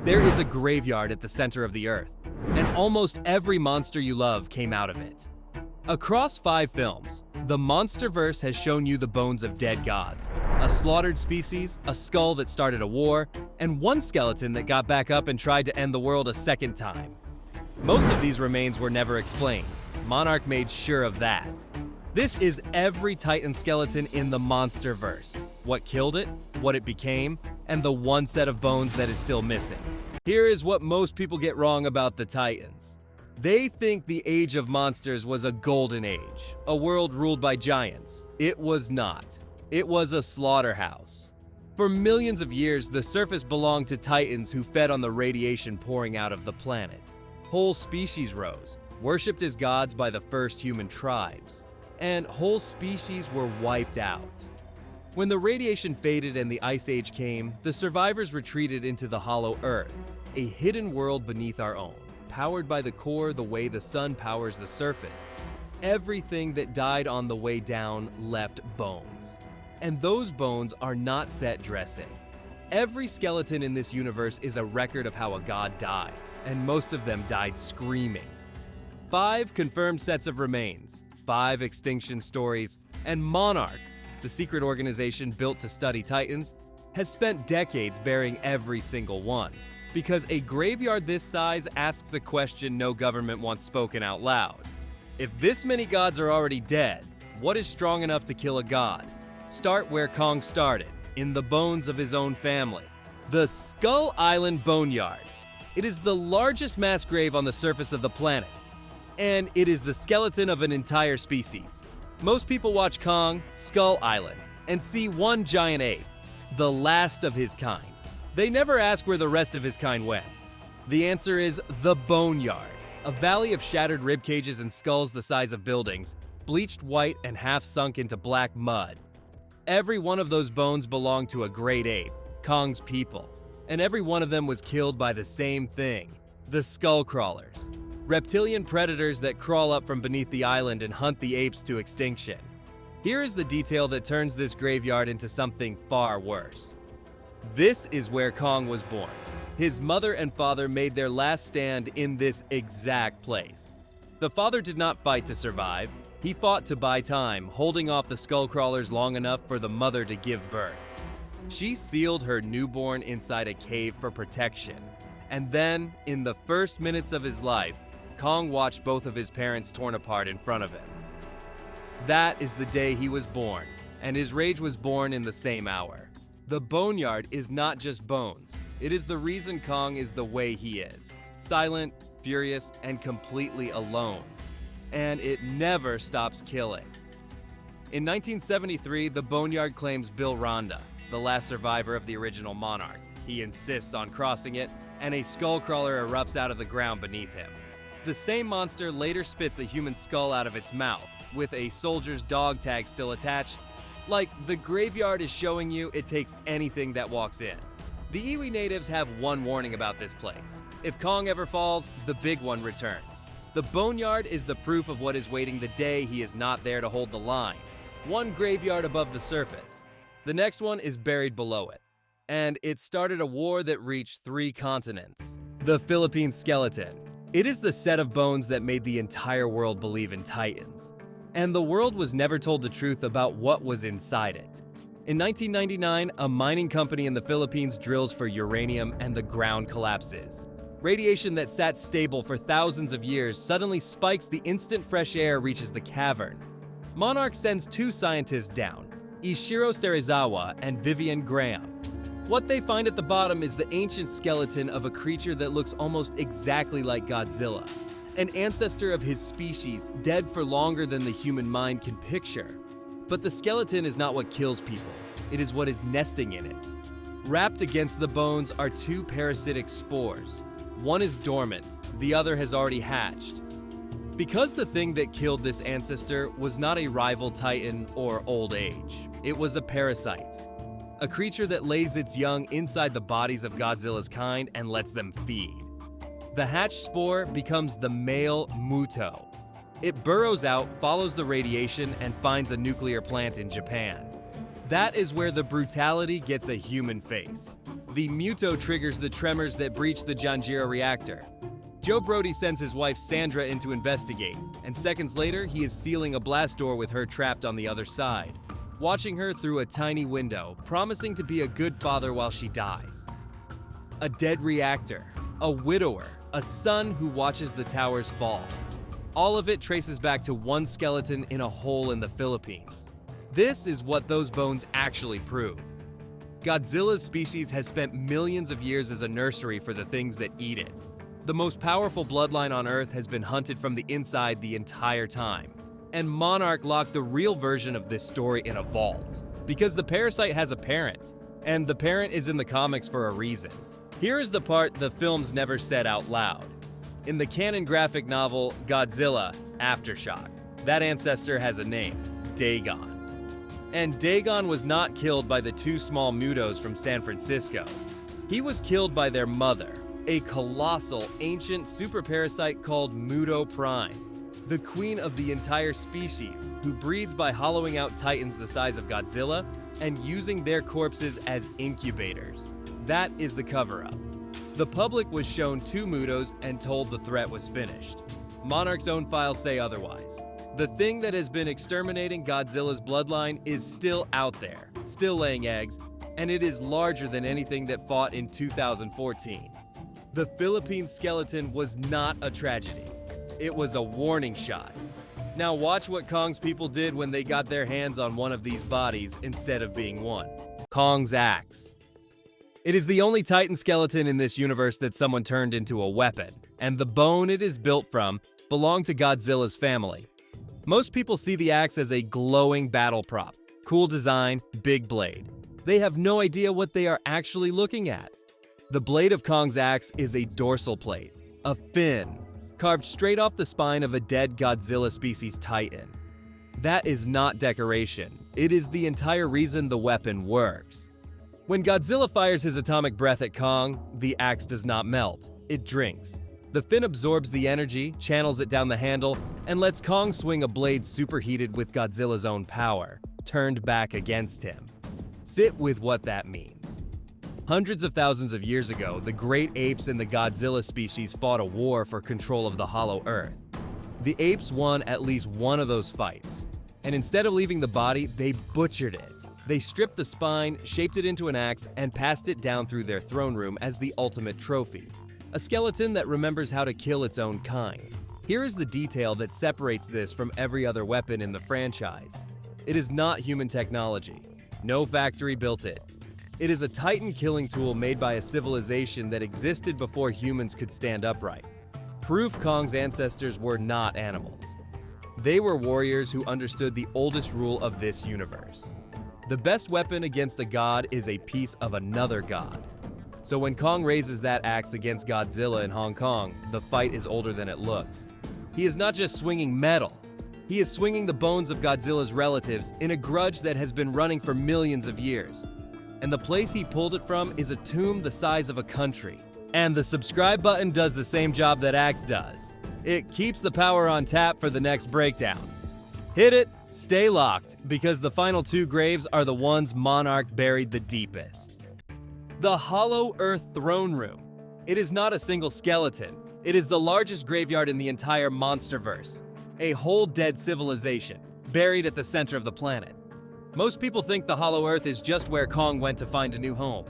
There is a graveyard at the center of the Earth, and almost every monster you love came out of it. Across 5 films, the Monsterverse has shown you the bones of dead gods, a slaughtered species, a skull that started a war, and one skeleton that got back up and tried to end the world a second time. Most of these remains were never explained. Monarch made sure of that. This is every Titan skeleton in the Monsterverse. What killed it, what it became, and the one set of bones that is still missing. Here is what most people get wrong about the Titans. They think the Age of Monsters was a golden age, a world ruled by giants. It was not. It was a slaughterhouse. For millions of years, the surface belonged to Titans who fed on the radiation pouring out of the planet. Whole species rose, worshipped as gods by the first human tribes, and whole species were wiped out. When the radiation faded and the Ice Age came, the survivors retreated into the Hollow Earth, a hidden world beneath our own, powered by the core the way the sun powers the surface. Everything that died on the way down left bones. And those bones are not set dressing. Every skeleton in this universe is a record of how a god died, and most of them died screaming. 5 confirmed sets of remains, 5 extinction stories, and Monarch, the secret organization built to study Titans, has spent decades burying every single one. Because a graveyard this size asks a question no government wants spoken out loud. If this many gods are already dead, what is strong enough to kill a god? Start where Kong started, in the bones of his own family. The Skull Island Boneyard. It is the largest mass grave on the surface of the planet, and it is the skeleton of an entire species. Most people watch Kong, Skull Island, and see one giant ape, the last of his kind. They never ask where the rest of his kind went. The answer is the Boneyard, a valley of shattered rib cages and skulls the size of buildings, bleached white and half sunk into black mud. Every one of those bones belonged to a great ape, Kong's people, and every one of them was killed by the same thing, the Skullcrawlers, reptilian predators that crawl up from beneath the island and hunt the apes to extinction. Here is the detail that turns this graveyard into something far worse. This is where Kong was born. His mother and father made their last stand in this exact place. The father did not fight to survive. He fought to buy time, holding off the Skullcrawlers long enough for the mother to give birth. She sealed her newborn inside a cave for protection. And then, in the first minutes of his life, Kong watched both of his parents torn apart in front of him. That is the day he was born, and his rage was born in the same hour. The Boneyard is not just bones. It is the reason Kong is the way he is. Silent, furious, and completely alone. And it never stops killing. In 1973, the Boneyard claims Bill Randa, the last survivor of the original Monarch. He insists on crossing it, and a Skullcrawler erupts out of the ground beneath him. The same monster later spits a human skull out of its mouth, with a soldier's dog tag still attached. Like, the graveyard is showing you it takes anything that walks in. The Iwi natives have one warning about this place. If Kong ever falls, the big one returns. The Boneyard is the proof of what is waiting the day he is not there to hold the line. One graveyard above the surface. The next one is buried below it. And it started a war that reached 3 continents. The Philippine skeleton. It is the set of bones that made the entire world believe in Titans. And the world was never told the truth about what was inside it. In 1999, a mining company in the Philippines drills for uranium and the ground collapses. Radiation that sat stable for thousands of years suddenly spikes the instant fresh air reaches the cavern. Monarch sends 2 scientists down, Ishiro Serizawa and Vivian Graham. What they find at the bottom is the ancient skeleton of a creature that looks almost exactly like Godzilla. An ancestor of his species, dead for longer than the human mind can picture. But the skeleton is not what kills people, it is what is nesting in it. Wrapped against the bones are 2 parasitic spores. One is dormant, the other has already hatched. Because the thing that killed this ancestor was not a rival Titan or old age, it was a parasite. A creature that lays its young inside the bodies of Godzilla's kind and lets them feed. The hatched spore becomes the male MUTO. It burrows out, follows the radiation, and finds a nuclear plant in Japan. That is where the brutality gets a human face. The MUTO triggers the tremors that breach the Janjiro reactor. Joe Brody sends his wife Sandra in to investigate, and seconds later, he is sealing a blast door with her trapped on the other side, watching her through a tiny window, promising to be a good father while she dies. A dead reactor, a widower, a son who watches the towers fall. All of it traces back to one skeleton in a hole in the Philippines. This is what those bones actually prove. Godzilla's species has spent millions of years as a nursery for the things that eat it. The most powerful bloodline on Earth has been hunted from the inside the entire time. And Monarch locked the real version of this story in a vault. Because the parasite has a parent, and the parent is in the comics for a reason. Here is the part the films never said out loud. In the canon graphic novel Godzilla Aftershock, that ancestor has a name, Dagon. And Dagon was not killed by the two small MUTOs from San Francisco. He was killed by their mother, a colossal, ancient super parasite called MUTO Prime, the queen of the entire species, who breeds by hollowing out titans the size of Godzilla and using their corpses as incubators. That is the cover-up. The public was shown two MUTOs and told the threat was finished. Monarch's own files say otherwise. The thing that has been exterminating Godzilla's bloodline is still out there, still laying eggs, and it is larger than anything that fought in 2014. The Philippine skeleton was not a tragedy. It was a warning shot. Now watch what Kong's people did when they got their hands on one of these bodies instead of being one. Kong's axe. It is the only Titan skeleton in this universe that someone turned into a weapon, and the bone it is built from belonged to Godzilla's family. Most people see the axe as a glowing battle prop. Cool design, big blade. They have no idea what they are actually looking at. The blade of Kong's axe is a dorsal plate, a fin, carved straight off the spine of a dead Godzilla species Titan. That is not decoration. It is the entire reason the weapon works. When Godzilla fires his atomic breath at Kong, the axe does not melt. It drinks. The fin absorbs the energy, channels it down the handle, and lets Kong swing a blade superheated with Godzilla's own power, turned back against him. Sit with what that means. Hundreds of thousands of years ago, the Great Apes and the Godzilla species fought a war for control of the Hollow Earth. The apes won at least one of those fights, and instead of leaving the body, they butchered it. They stripped the spine, shaped it into an axe, and passed it down through their throne room as the ultimate trophy. A skeleton that remembers how to kill its own kind. Here is the detail that separates this from every other weapon in the franchise. It is not human technology. No factory built it. It is a Titan killing tool made by a civilization that existed before humans could stand upright. Proof Kong's ancestors were not animals. They were warriors who understood the oldest rule of this universe. The best weapon against a god is a piece of another god. So when Kong raises that axe against Godzilla in Hong Kong, the fight is older than it looks. He is not just swinging metal. He is swinging the bones of Godzilla's relatives in a grudge that has been running for millions of years. And the place he pulled it from is a tomb the size of a country. And the subscribe button does the same job that axe does. It keeps the power on tap for the next breakdown. Hit it, stay locked, because the final two graves are the ones Monarch buried the deepest. The Hollow Earth Throne Room. It is not a single skeleton. It is the largest graveyard in the entire Monsterverse. A whole dead civilization, buried at the center of the planet. Most people think the Hollow Earth is just where Kong went to find a new home.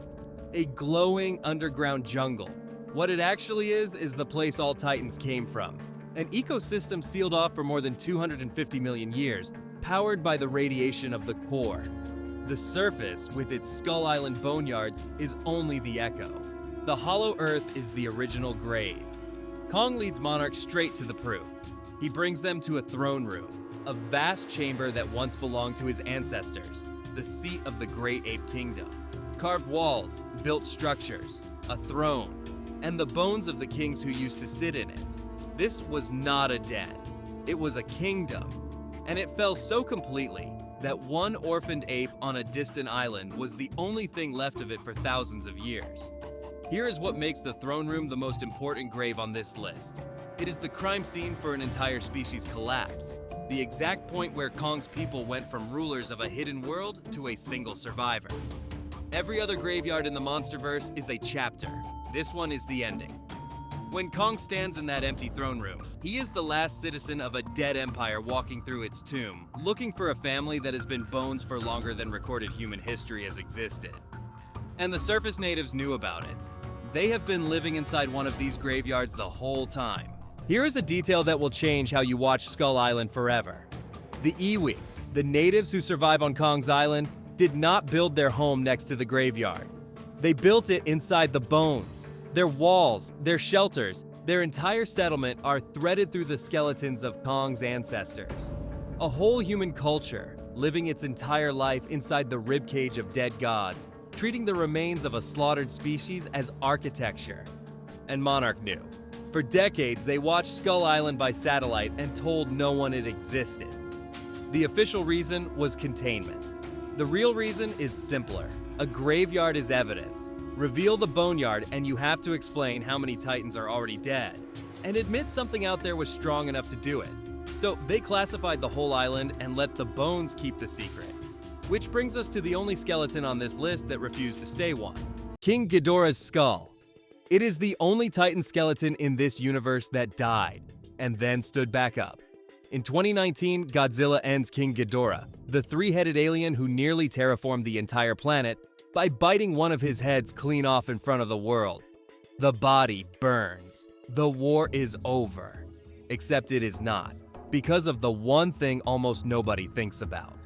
A glowing underground jungle. What it actually is the place all Titans came from. An ecosystem sealed off for more than 250 million years, powered by the radiation of the core. The surface, with its Skull Island Boneyards, is only the echo. The Hollow Earth is the original grave. Kong leads Monarch straight to the proof. He brings them to a throne room, a vast chamber that once belonged to his ancestors, the seat of the Great Ape Kingdom. Carved walls, built structures, a throne, and the bones of the kings who used to sit in it. This was not a den. It was a kingdom, and it fell so completely that one orphaned ape on a distant island was the only thing left of it for thousands of years. Here is what makes the throne room the most important grave on this list. It is the crime scene for an entire species collapse, the exact point where Kong's people went from rulers of a hidden world to a single survivor. Every other graveyard in the Monsterverse is a chapter. This one is the ending. When Kong stands in that empty throne room, he is the last citizen of a dead empire walking through its tomb, looking for a family that has been bones for longer than recorded human history has existed. And the surface natives knew about it. They have been living inside one of these graveyards the whole time. Here is a detail that will change how you watch Skull Island forever. The iwi, the natives who survive on Kong's island, did not build their home next to the graveyard. They built it inside the bones. Their walls, their shelters, their entire settlement are threaded through the skeletons of Kong's ancestors. A whole human culture, living its entire life inside the ribcage of dead gods, treating the remains of a slaughtered species as architecture. And Monarch knew. For decades, they watched Skull Island by satellite and told no one it existed. The official reason was containment. The real reason is simpler. A graveyard is evidence. Reveal the boneyard and you have to explain how many Titans are already dead, and admit something out there was strong enough to do it. So they classified the whole island and let the bones keep the secret. Which brings us to the only skeleton on this list that refused to stay one. King Ghidorah's skull. It is the only Titan skeleton in this universe that died, and then stood back up. In 2019, Godzilla ends King Ghidorah, the three-headed alien who nearly terraformed the entire planet, by biting one of his heads clean off in front of the world. The body burns. The war is over. Except it is not, because of the one thing almost nobody thinks about.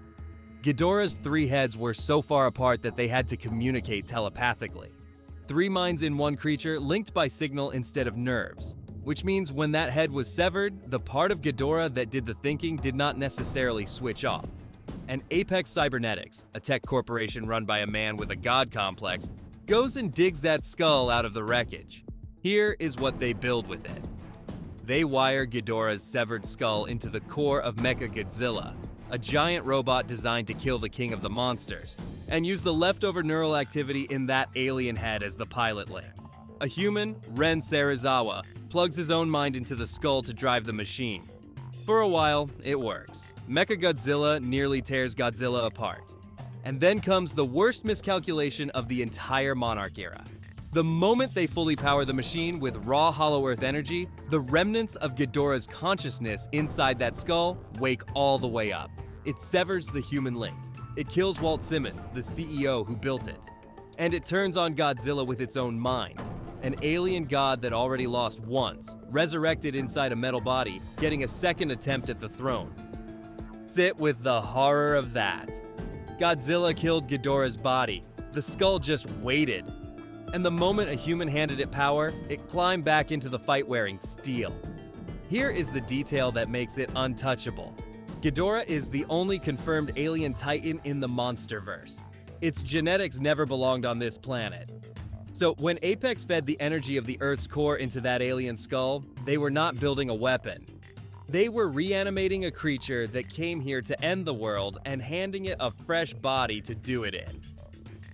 Ghidorah's three heads were so far apart that they had to communicate telepathically. Three minds in one creature linked by signal instead of nerves, which means when that head was severed, the part of Ghidorah that did the thinking did not necessarily switch off. And Apex Cybernetics, a tech corporation run by a man with a god complex, goes and digs that skull out of the wreckage. Here is what they build with it. They wire Ghidorah's severed skull into the core of Mechagodzilla, a giant robot designed to kill the king of the monsters, and use the leftover neural activity in that alien head as the pilot link. A human, Serizawa, plugs his own mind into the skull to drive the machine. For a while, it works. Mechagodzilla nearly tears Godzilla apart. And then comes the worst miscalculation of the entire Monarch era. The moment they fully power the machine with raw Hollow Earth energy, the remnants of Ghidorah's consciousness inside that skull wake all the way up. It severs the human link. It kills Walt Simmons, the CEO who built it. And it turns on Godzilla with its own mind. An alien god that already lost once, resurrected inside a metal body, getting a second attempt at the throne. Sit with the horror of that. Godzilla killed Ghidorah's body. The skull just waited. And the moment a human handed it power, it climbed back into the fight wearing steel. Here is the detail that makes it untouchable. Ghidorah is the only confirmed alien Titan in the Monsterverse. Its genetics never belonged on this planet. So when Apex fed the energy of the Earth's core into that alien skull, they were not building a weapon. They were reanimating a creature that came here to end the world and handing it a fresh body to do it in.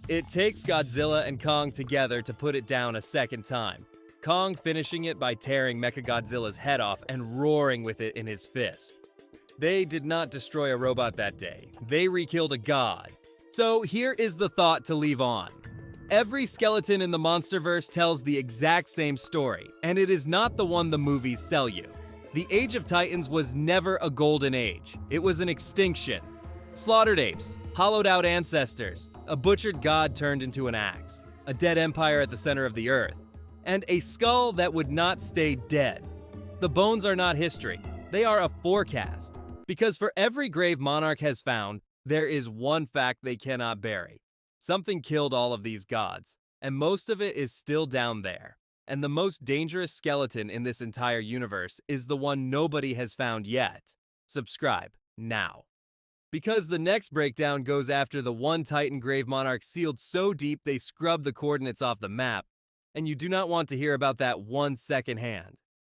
It takes Godzilla and Kong together to put it down a second time, Kong finishing it by tearing Mechagodzilla's head off and roaring with it in his fist. They did not destroy a robot that day. They re-killed a god. So here is the thought to leave on. Every skeleton in the Monsterverse tells the exact same story, and it is not the one the movies sell you. The Age of Titans was never a golden age. It was an extinction. Slaughtered apes, hollowed out ancestors, a butchered god turned into an axe, a dead empire at the center of the earth, and a skull that would not stay dead. The bones are not history. They are a forecast. Because for every grave Monarch has found, there is one fact they cannot bury. Something killed all of these gods, and most of it is still down there. And the most dangerous skeleton in this entire universe is the one nobody has found yet. Subscribe now. Because the next breakdown goes after the one Titan grave Monarch sealed so deep they scrubbed the coordinates off the map, and you do not want to hear about that one secondhand.